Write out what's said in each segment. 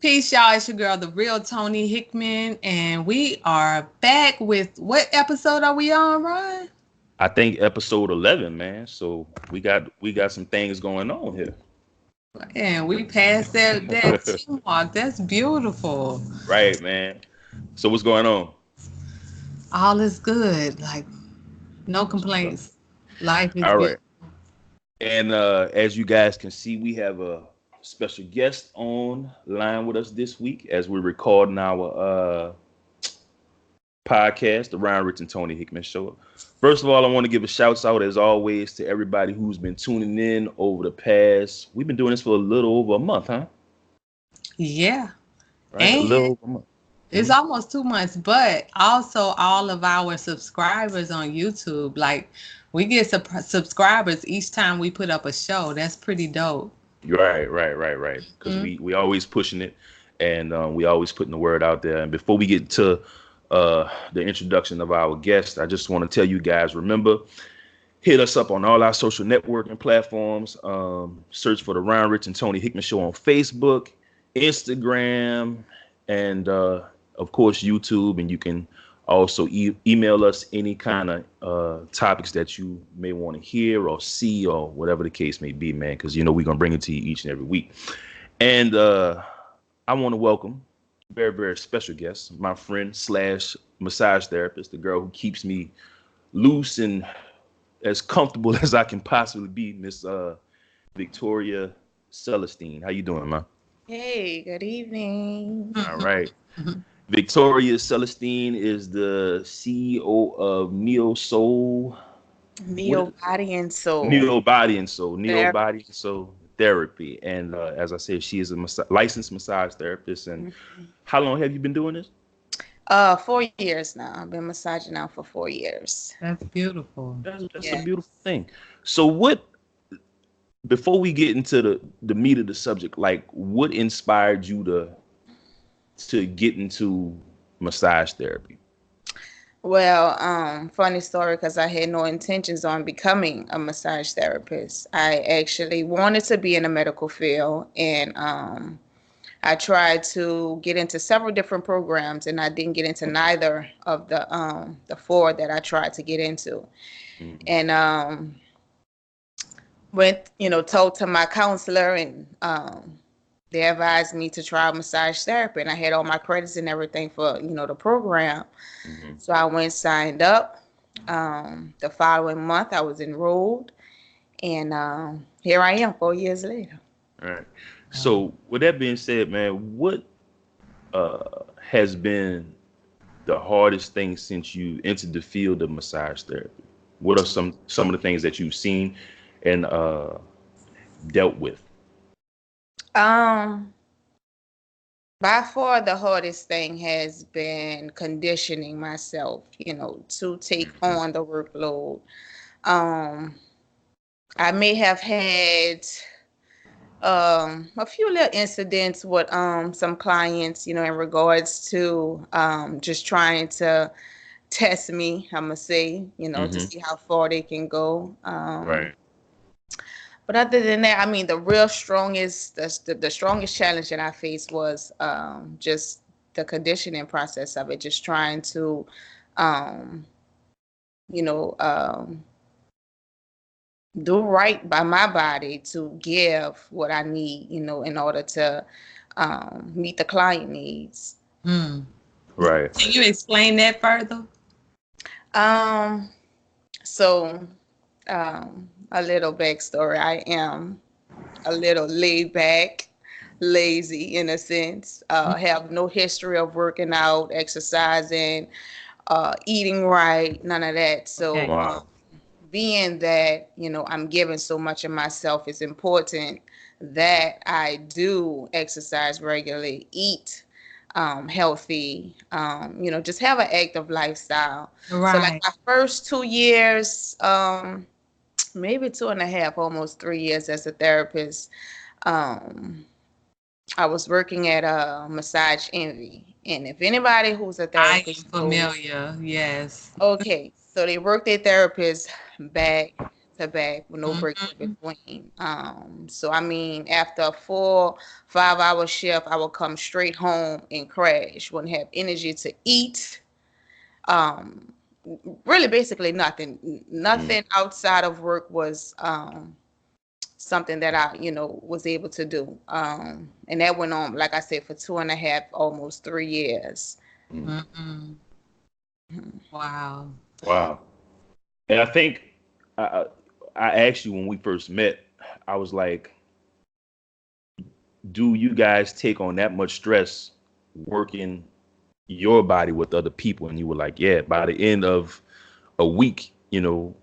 Peace, y'all. It's your girl, the real Tony Hickman, and we are back with what episode are we on, Ron? I think episode 11, man. So we got some things going on here. And we passed that 2 mark. That's beautiful. Right, man. So what's going on? All is good. Like no That's what's up. complaints. Life is All right. beautiful. And as you guys can see, we have a special guest on line with us this week as we're recording our podcast, the Ryan Rich and Tony Hickman Show. First of all, I want to give a shout out, as always, to everybody who's been tuning in over the past. We've been doing this for a little over a month, huh? Yeah. Right, a And little over a month. it's almost 2 months, but also all of our subscribers on YouTube. Like we get subscribers each time we put up a show. That's pretty dope. Right. Because Mhm. we always pushing it, and we always putting the word out there. And before we get to the introduction of our guest, I just want to tell you guys, remember, hit us up on all our social networking platforms. Search for the Ryan Rich and Tony Hickman Show on Facebook, Instagram, and of course YouTube. And you can also email us any kind of topics that you may want to hear or see or whatever the case may be, man, because we're gonna bring it to you each and every week. And I want to welcome very, very special guest, my friend slash massage therapist, the girl who keeps me loose and as comfortable as I can possibly be, Miss Victoria Celestine. How you doing, man? Hey, good evening. All right. Victoria Celestine is the CEO of Neo Soul. Neo Body and Soul Neo Body and Soul. Neo Therapy. Body and Soul Therapy. And as I said, she is a licensed massage therapist. And how long have you been doing this? 4 years now. I've been massaging now for 4 years. That's beautiful. That's Yeah. a beautiful thing. So before we get into the meat of the subject, like what inspired you to get into massage therapy? Well, funny story because I had no intentions on becoming a massage therapist. I actually wanted to be in the medical field, and I tried to get into several different programs, and I didn't get into neither of the four that I tried to get into. Mhm. And went, told to my counselor, and they advised me to try massage therapy, and I had all my credits and everything for, the program. Mhm. So I went signed up. The following month, I was enrolled, and here I am 4 years later. All right. So with that being said, man, what has been the hardest thing since you entered the field of massage therapy? What are some of the things that you've seen and dealt with? Um, by far, the hardest thing has been conditioning myself, to take on the workload. Um, I may have had a few little incidents with some clients, in regards to just trying to test me, I'm gonna say, to Hmm. see how far they can go. Right. But other than that, I mean, the real strongest, the strongest challenge that I faced was just the conditioning process of it, just trying to, um, you know, um, do right by my body to give what I need, in order to meet the client needs. Hmm. Right. Can you explain that further? Um, so, a little backstory. I am a little laid back, lazy in a sense. Have no history of working out, exercising, eating right, none of that. So, Okay. Wow. being that, I'm giving so much of myself, it's important that I do exercise regularly, eat healthy, just have an active lifestyle. So like Right. my first 2 years, maybe 2.5, almost 3 years as a therapist, um, I was working at a Massage Envy. And if anybody who's a I am therapist knows, familiar. Yes. okay, so they work their therapists back to back with no breaks in Mm-hmm. between. So I mean, after a full 5 hour shift, I would come straight home and crash. Wouldn't have energy to eat. Um, Really, basically nothing. Mm. Nothing outside of work was something that I, was able to do. And that went on, like I said, for 2.5, almost 3 years. Mm. Mm-hmm. Wow. Wow. And I think I, I asked you when we first met, I was like, do you guys take on that much stress working your body with other people? And you were like, yeah, by the end of a week, y'all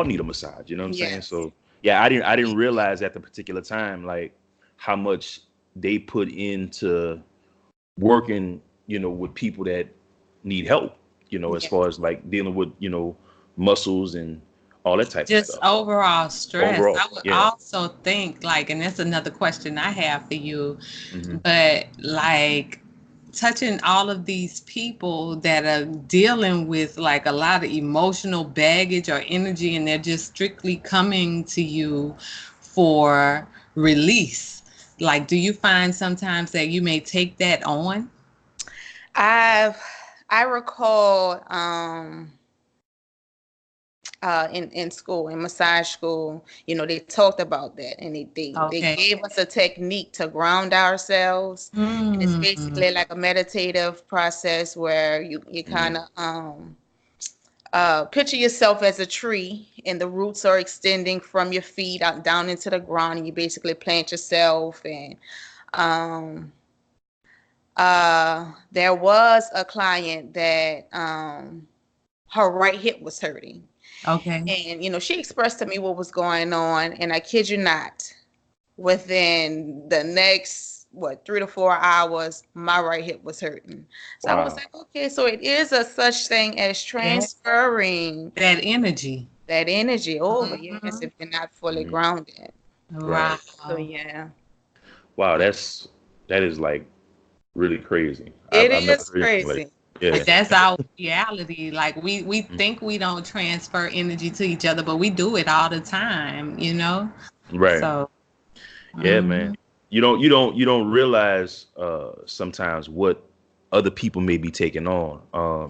need a massage. You know what I'm saying? Yes. So yeah, I didn't realize at the particular time like how much they put into working, with people that need help, as Yes. far as like dealing with, muscles and all that type of Just stuff. overall stress. Overall, I would yeah. also think, like, and that's another question I have for you, Hmm. but like touching all of these people that are dealing with like a lot of emotional baggage or energy, and they're just strictly coming to you for release. Like, do you find sometimes that you may take that on? I've I recall in school, in massage school, they talked about that, and they Okay. gave us a technique to ground ourselves. And it's Mm, basically like a meditative process where you Hmm. kind of picture yourself as a tree, and the roots are extending from your feet out down into the ground, and you basically plant yourself. And um there was a client that her right hip was hurting. okay. And, she expressed to me what was going on. And I kid you not, within the next, 3 to 4 hours, my right hip was hurting. So I was Wow. like, okay, so it is a such thing as Yeah. transferring That energy. that energy over, yes, Hmm. if you're not fully Hmm. grounded. Right. So Wow. yeah, Wow. That is like really crazy. it I've never is heard anything like crazy. that. Yeah. And that's our reality. Like we think we don't transfer energy to each other, but we do it all the time. Right. So, Yeah, man. mhm. You don't realize sometimes what other people may be taking on.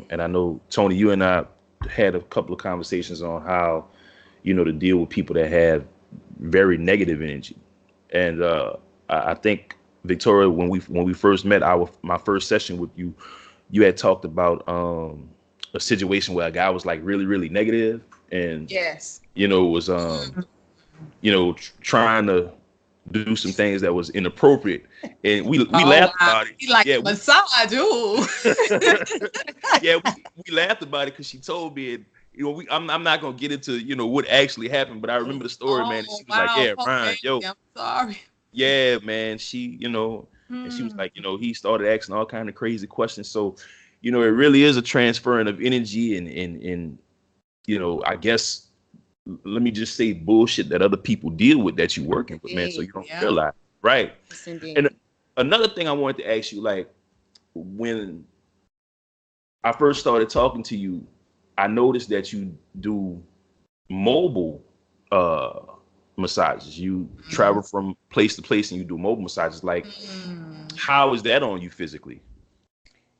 And I know Tony, you and I had a couple of conversations on how, to deal with people that have very negative energy. And I think Victoria, when we first met, my first session with you, you had talked about a situation where a guy was like really, really negative and Yes. was trying to do some things that was inappropriate, and we Oh laughed wow, about it. he like Yeah, a massage. Ooh. yeah, we laughed about it because she told me, and I'm not gonna get into what actually happened, but I remember the story, man. And Oh she was like, wow, "Yeah, poor Ryan, baby. yo, I'm sorry. yeah, man." And she was Hmm. like, he started asking all kind of crazy questions. So, it really is a transferring of energy and I guess let me just say bullshit that other people deal with that you're working with, man. So Indeed. you don't Yep. realize, right? Yes, And indeed. another thing I wanted to ask you, like when I first started talking to you, I noticed that you do mobile uh massages. You travel from place to place and you do mobile massages. Like, Mm. how is that on you physically?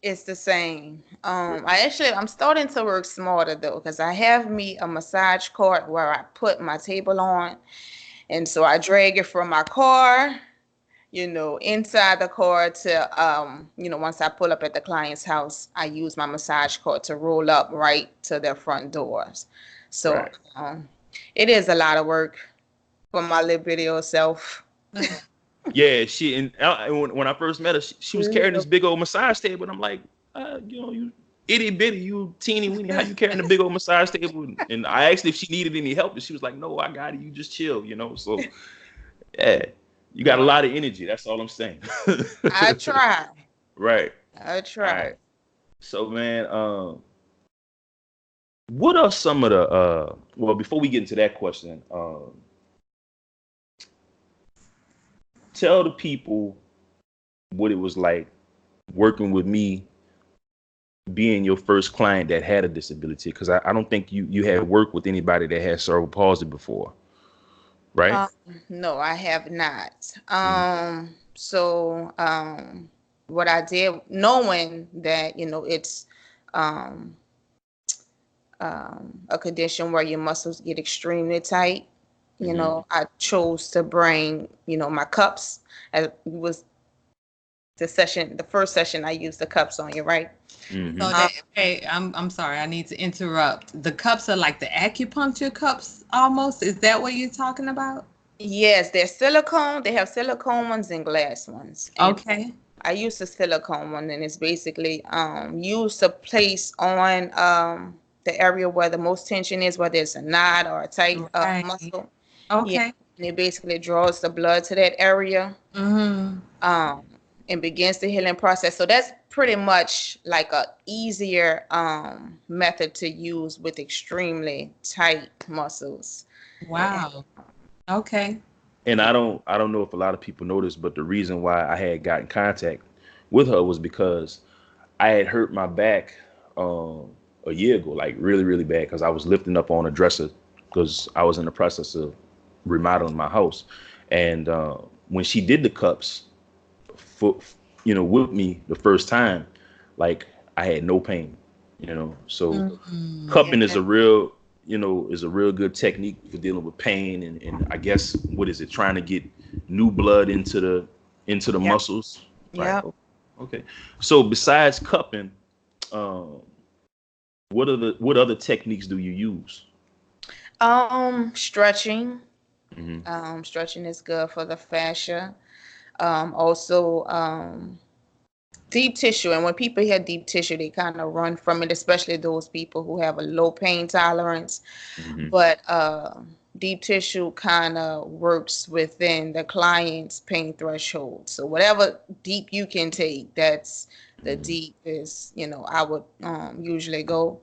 It's the same. I'm starting to work smarter though, because I have me a massage cart where I put my table on, and so I drag it from my car, inside the car to, once I pull up at the client's house, I use my massage cart to roll up right to their front doors. So, Right. it is a lot of work for my little video self. Yeah, and when I first met her, she was carrying this big old massage table, and I'm like, you itty bitty, you teeny weeny, how you carrying a big old massage table? And I asked if she needed any help, and she was like, no, I got it. You just chill. So yeah, you got a Wow. lot of energy. That's all I'm saying. I try. Right. I All try. right. So man, what are some of the well, before we get into that question, tell the people what it was like working with me being your first client that had a disability? Because I don't think you had worked with anybody that had cerebral palsy before, right? Um, no, I have not. Mhm. What I did, knowing that, it's um, a condition where your muscles get extremely tight, Mhm. I chose to bring, my cups. As was the first session I used the cups on you, right? So Mhm. Um, that, okay, I'm sorry, I need to interrupt. The cups are like the acupuncture cups almost. Is that what you're talking about? yes, they're silicone. They have silicone ones and glass ones, and Okay. I use the silicone one, and it's basically used to place on the area where the most tension is, whether it's a knot or a tight Right. muscle. Yeah, Okay. and it basically draws the blood to that area, Mm-hmm. um, and begins the healing process. So that's pretty much like a easier method to use with extremely tight muscles. Yeah. Wow. Okay. And I don't know if a lot of people know this, but the reason why I had got in contact with her was because I had hurt my back a year ago, like really, really bad, because I was lifting up on a dresser because I was in the process of remodeling my house. And when she did the cups for, with me the first time, like I had no pain, So Mm-hmm. Yeah. cupping is a real good technique for dealing with pain and I guess what is it, trying to get new blood into the Yep. muscles, right? Yep. Okay. So besides cupping, um, what other techniques do you use? Stretching. Hmm. Stretching is good for the fascia. Also, deep tissue. And when people hear deep tissue, they kind of run from it, especially those people who have a low pain tolerance. Hmm. But deep tissue kind of works within the client's pain threshold. So whatever deep you can take, that's the Hmm. deep is, I would usually go.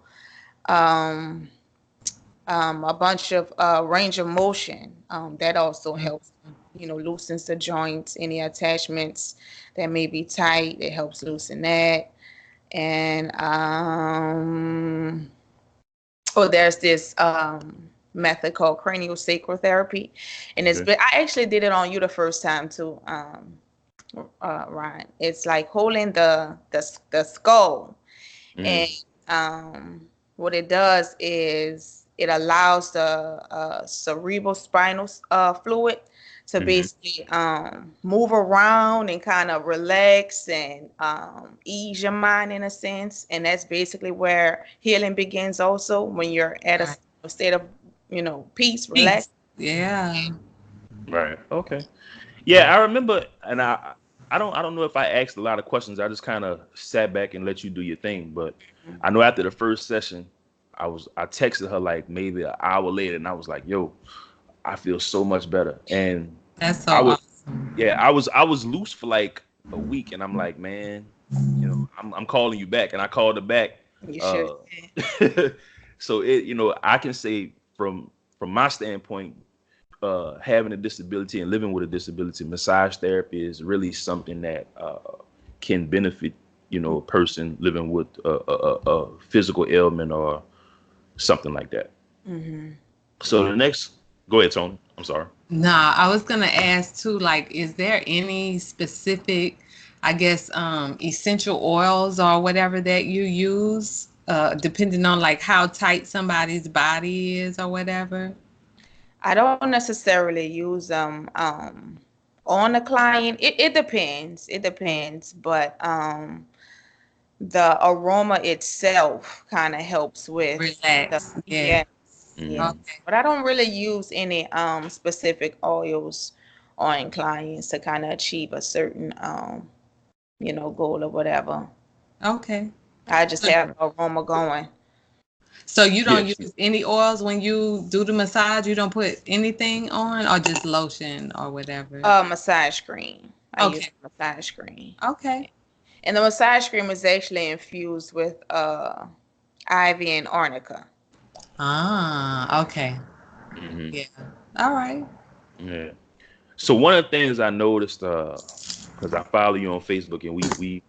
Um, a bunch of range of motion. That also helps, loosens the joints, any attachments that may be tight, it helps loosen that. And there's this method called craniosacral therapy, and Okay. I actually did it on you the first time too, Ryan. It's like holding the skull, Hmm. and what it does is it allows the cerebral spinal fluid to Hmm. basically move around and kind of relax and ease your mind in a sense. And that's basically where healing begins also, when you're at Right. a state of, peace, relax. Peace. Yeah. Right. Okay. Yeah, I remember, and I don't know if I asked a lot of questions. I just kind of sat back and let you do your thing. But I know after the first session, I texted her like maybe an hour later, and I was like, "Yo, I feel so much better." And That's so I would, awesome. yeah, I was loose for like a week, and I'm like, man, I'm calling you back, and I called her back. You should. Uh, so I can say from my standpoint, having a disability and living with a disability, massage therapy is really something that can benefit, a person living with a physical ailment or something like that. Hmm. So the next, go ahead, Tony. I'm sorry. Nah, I was gonna ask too, like, is there any specific, I guess, essential oils or whatever that you use, depending on like how tight somebody's body is or whatever? I don't necessarily use them on the client. It depends. It depends. But the aroma itself kind of helps with the, Relax. Yeah. yes, yes. Hmm. Okay. But I don't really use any specific oils on clients to kind of achieve a certain goal or whatever. Okay. I just have the aroma going. So you don't Yes. use any oils when you do the massage? You don't put anything on or just lotion or whatever? Massage cream. I use Okay. massage cream. Okay. And the massage cream is actually infused with ivy and arnica. Ah, okay. Hmm. Yeah. All right. Yeah. So one of the things I noticed because I follow you on Facebook, and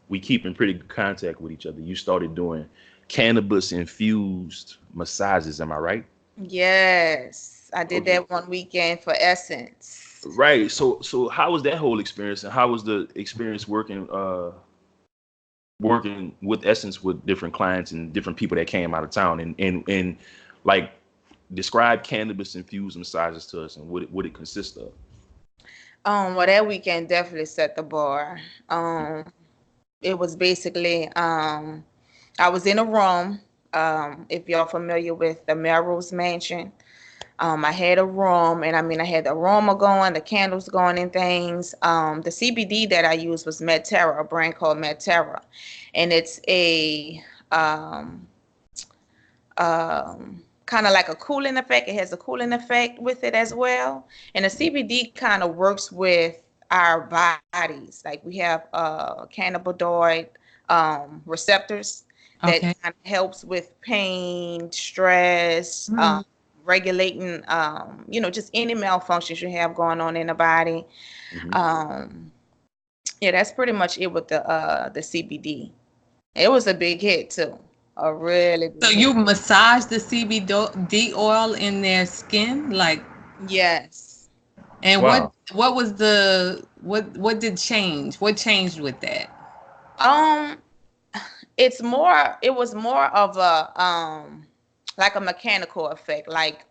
we keep in pretty good contact with each other. You started doing cannabis infused massages. Am I right? Yes, I did Okay. that one weekend for Essence. Right. So how was that whole experience, and how was the experience working with Essence with different clients and different people that came out of town, and like describe cannabis infused massages to us and what it consists of. Well, that weekend definitely set the bar. It was basically, I was in a room. If y'all familiar with the Melrose Mansion, I had a room, and I mean, I had the aroma going, the candles going, and things. The CBD that I used was Medterra, a brand called Medterra, and it's a kind of like a cooling effect. It has a cooling effect with it as well. And the CBD kind of works with our bodies. Like we have cannabinoid receptors that Okay. kind of helps with pain, stress, Mm. regulating, just any malfunctions you have going on in the body. Hmm. Um, yeah, that's pretty much it with the CBD. It was a big hit too, a really So big you hit. massage the CBD oil in their skin, like, Yes. and Wow. what was the what did change? What changed with that? Um, it was more of a like a mechanical effect, like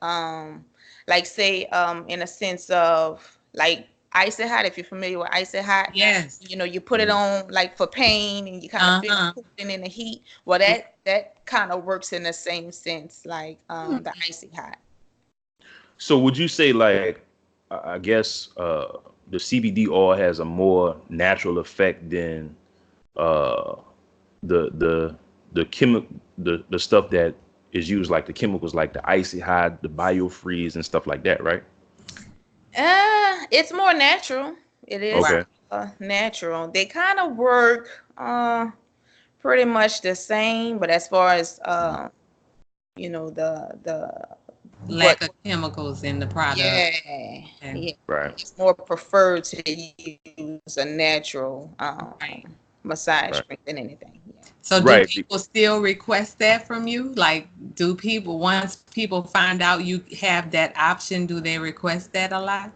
say in a sense of like icy hot, if you're familiar with icy hot, Yes. you put it Hmm. on like for pain and you kind of feel Uh-huh. cooling in the heat. Well, that kind of works in the same sense, like the icy hot. So would you say, like, I guess the CBD oil has a more natural effect than uh, the chemical the stuff that is used, like the chemicals like the icy hot, the biofreeze and stuff like that, right? It's more natural. It is Right. Okay. natural. They kind of work pretty much the same, but as far as the what Lack of chemicals in the product. yeah, Okay. yeah, Right. it's more preferred to use a natural Right. massage Right. drink than anything. Yeah. So do Right. people still request that from you? Like, do people, once people find out you have that option, do they request that a lot?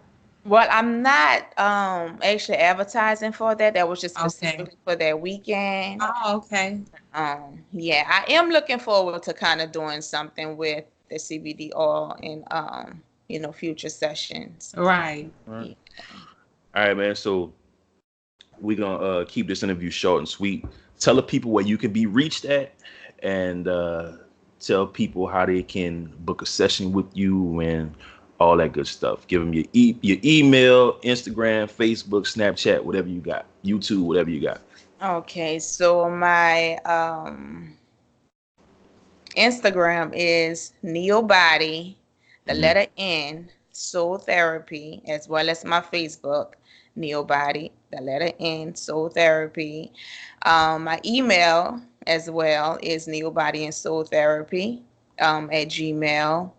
Well, I'm not actually advertising for that. That was just Okay. specifically for that weekend. Oh, okay. Yeah, I am looking forward to kind of doing something with the CBD oil in future sessions. Right. All right. Yeah. All right, man. So we're gonna keep this interview short and sweet. Tell the people where you can be reached at, and tell people how they can book a session with you and all that good stuff. Give them your email, Instagram, Facebook, Snapchat, whatever you got, YouTube, whatever you got. Okay, so my Instagram is Neobody, the Hmm. letter N, Soul Therapy, as well as my Facebook, Neobody, the letter N, Soul Therapy. My email as well is Neobody and Soul Therapy at Gmail.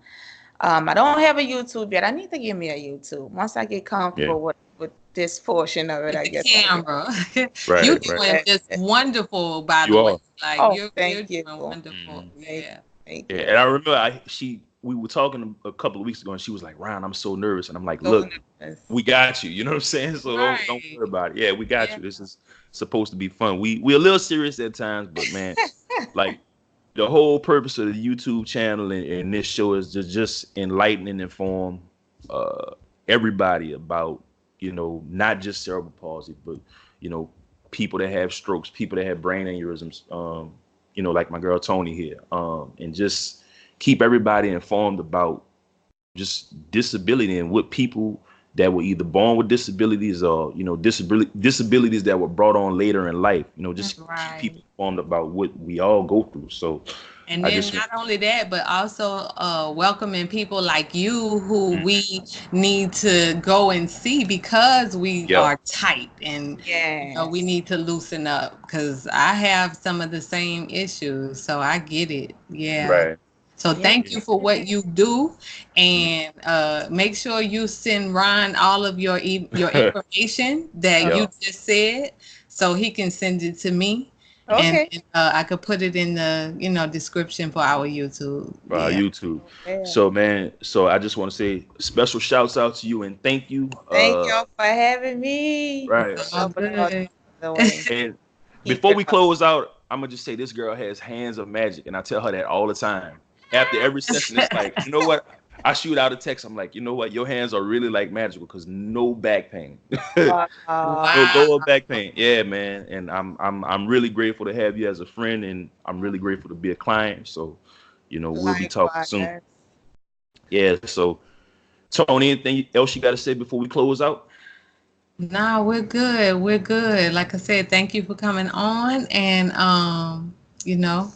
I don't have a YouTube yet. I need to give me a YouTube. Once I get Yeah. comfortable with this portion of it, With I the guess I'll get. camera. You Right. Right. doing Yeah. just wonderful, by You the way. are. Like Oh, you're thank you. doing wonderful. Mhm. Thank, Yeah. thank Yeah, you. and I remember we were talking a couple of weeks ago, and she was like, "Ryan, I'm so nervous," and I'm like, So "Look, nervous. we got you. You know what I'm saying? So don't Right. worry about it. Yeah, we got Yeah. you. This is supposed to be fun. We're a little serious at times, but man, like the whole purpose of the YouTube channel and this show is to just enlighten and inform uh, everybody about not just cerebral palsy, but you know people that have strokes, people that have brain aneurysms. Like my girl Tony here, and just keep everybody informed about just disability and what people that were either born with disabilities or disabilities that were brought on later in life, just keep people Right. informed about what we all go through. So And I then just not only that, but also welcoming people like you who we need to go and see because we yeah. are tight and we Yes. need to loosen up because I have some of the same issues. So I get it. Yeah. Right. So Yeah. thank you for what you do, and make sure you send Ron all of your information that Okay. Yeah, you just said, so he can send it to me, and Okay. I could put it in the description for our YouTube. for our Yeah. YouTube. Yeah. So man, so I just want to say special shouts out to you and thank you. Thank y'all for having me. Right. All Helping out good. the way. And Keep before it we up. close out, I'm gonna just say this girl has hands of magic, and I tell her that all the time. After every session, it's like, you know what? I shoot out a text. I'm like, you know what? Your hands are really like magical because no back pain, no Wow. Wow. lower back pain. Yeah, man. And I'm really grateful to have you as a friend, and I'm really grateful to be a client. So, we'll be talking soon. Likewise. Yeah. So, Tony, anything else you got to say before we close out? Nah, we're good. We're good. Like I said, thank you for coming on, and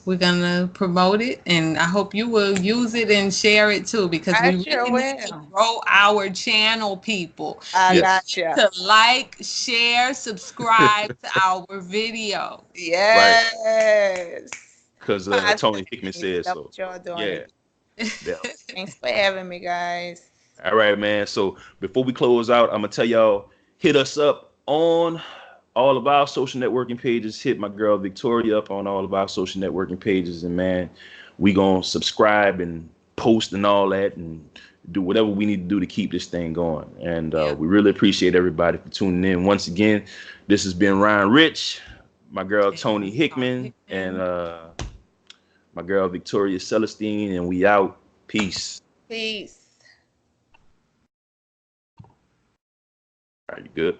we're gonna promote it, and I hope you will use it and share it too, because I we sure really need to will. grow our channel, people. I You Yes. got need you. to like, share, subscribe to our video. Right. Yes. Because Positive Tony Hickman change. said That's so. what y'all doing Yeah. again. Yeah. Thanks for having me, guys. All right, man. So before we close out, I'm gonna tell y'all, hit us up on all of our social networking pages. Hit my girl Victoria up on all of our social networking pages, and man, we gonna subscribe and post and all that, and do whatever we need to do to keep this thing going. And Yeah. we really appreciate everybody for tuning in. Once again, this has been Ryan Rich, my girl Tony And Tony Hickman, and Hickman. my girl Victoria Celestine, and we out. Peace. Peace. Are you good?